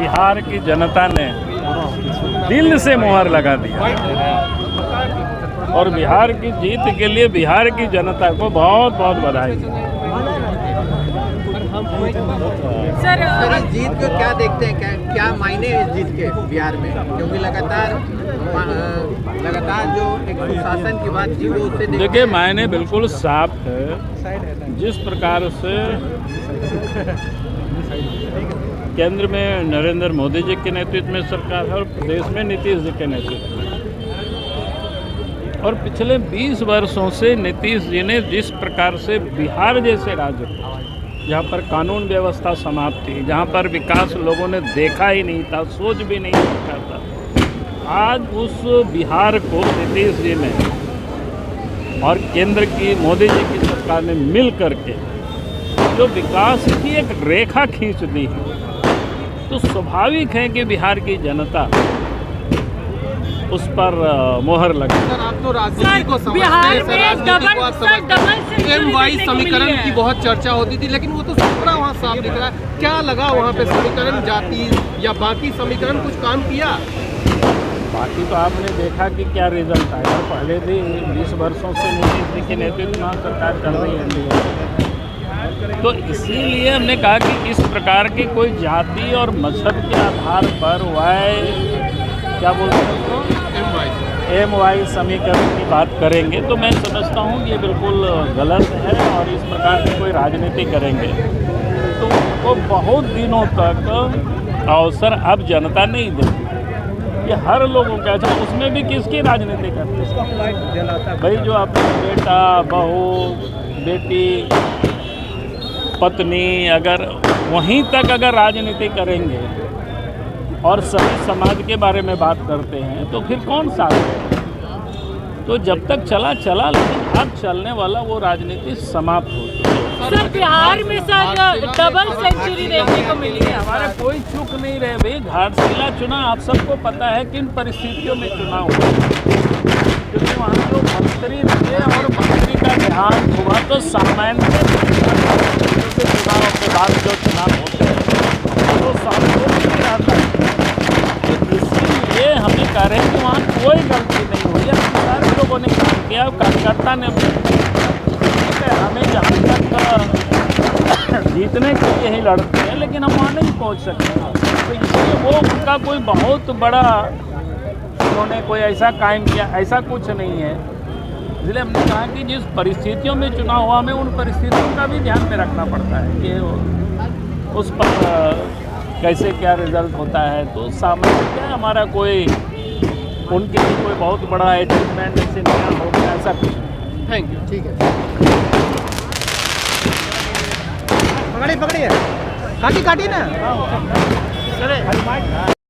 बिहार की जनता ने दिल से मुहर लगा दिया और बिहार की जीत के लिए बिहार की जनता को बहुत बहुत बधाई। सर इस जीत को क्या देखते हैं, क्या मायने इस जीत के बिहार में, क्योंकि लगातार जो एक सुशासन की बात थी वो उससे देखिए मायने बिल्कुल साफ है। जिस प्रकार से केंद्र में नरेंद्र मोदी जी के नेतृत्व में सरकार है और प्रदेश में नीतीश जी के नेतृत्व में, और पिछले 20 वर्षों से नीतीश जी ने जिस प्रकार से बिहार जैसे राज्य को, जहाँ पर कानून व्यवस्था समाप्त थी, जहाँ पर विकास लोगों ने देखा ही नहीं था, सोच भी नहीं सकता था, आज उस बिहार को नीतीश जी ने और केंद्र की मोदी जी की सरकार ने मिल करके जो विकास की एक रेखा खींच दी है, तो स्वाभाविक है कि बिहार की जनता उस पर मोहर लगे। सर आप तो राजनीति को समझते हैं, सर राजनीति को एम-वाई समीकरण की बहुत चर्चा होती थी, लेकिन वो तो सपना वहाँ साफ दिख रहा है। क्या लगा वहाँ पे समीकरण, जाति या बाकी समीकरण कुछ काम किया? बाकी तो आपने देखा कि क्या रिजल्ट आया। पहले भी 20 वर्षों से नीतीश जी के नेतृत्व में सरकार चल रही है, तो इसीलिए हमने कहा कि इस प्रकार की कोई जाति और मजहब के आधार पर क्या बोलते हैं उसको एम-वाई समीकरण की बात करेंगे, तो मैं समझता हूँ ये बिल्कुल गलत है और इस प्रकार की कोई राजनीति करेंगे तो वो बहुत दिनों तक अवसर अब जनता नहीं देती। ये हर लोगों का, अच्छा उसमें भी किसकी राजनीति करते हैं भाई, जो अपने बेटा बहू बेटी पत्नी अगर वहीं तक अगर राजनीति करेंगे और सभी समाज के बारे में बात करते हैं तो फिर कौन साथ है? तो जब तक चला, लेकिन अब चलने वाला वो राजनीति समाप्त हो चुकी है। सर बिहार में सर डबल सेंचुरी देखने को मिली है। हमारे कोई चूक नहीं रहे भाई। घाटशिला चुनाव आप सबको पता है किन परिस्थितियों में चुनाव हुआ, क्योंकि वहाँ जो मंत्री थे और मंत्री का देहांत हुआ, तो सामान्य चुनाव के बाद जो चुनाव होते हैं तो सालों नहीं रहता है। इसीलिए हमें कह रहे हैं कि वहाँ कोई गलती नहीं हुई है, सारे लोगों ने काम किया, कार्यकर्ता ने हमें जहाँ तक जीतने के लिए ही लड़ते हैं, लेकिन हम वहाँ नहीं पहुँच सकते। तो इसलिए वो उनका कोई बहुत बड़ा उन्होंने कोई ऐसा कायम किया, ऐसा कुछ नहीं है। इसलिए हमने कहा कि जिस परिस्थितियों में चुनाव हुआ, हमें उन परिस्थितियों का भी ध्यान में रखना पड़ता है कि उस पर कैसे क्या रिजल्ट होता है। तो सामान्य क्या हमारा कोई उनके लिए कोई बहुत बड़ा अचीवमेंट जैसे नया हो गया, ऐसा कुछ नहीं। Thank you. ठीक है, पकड़िए काटी ना।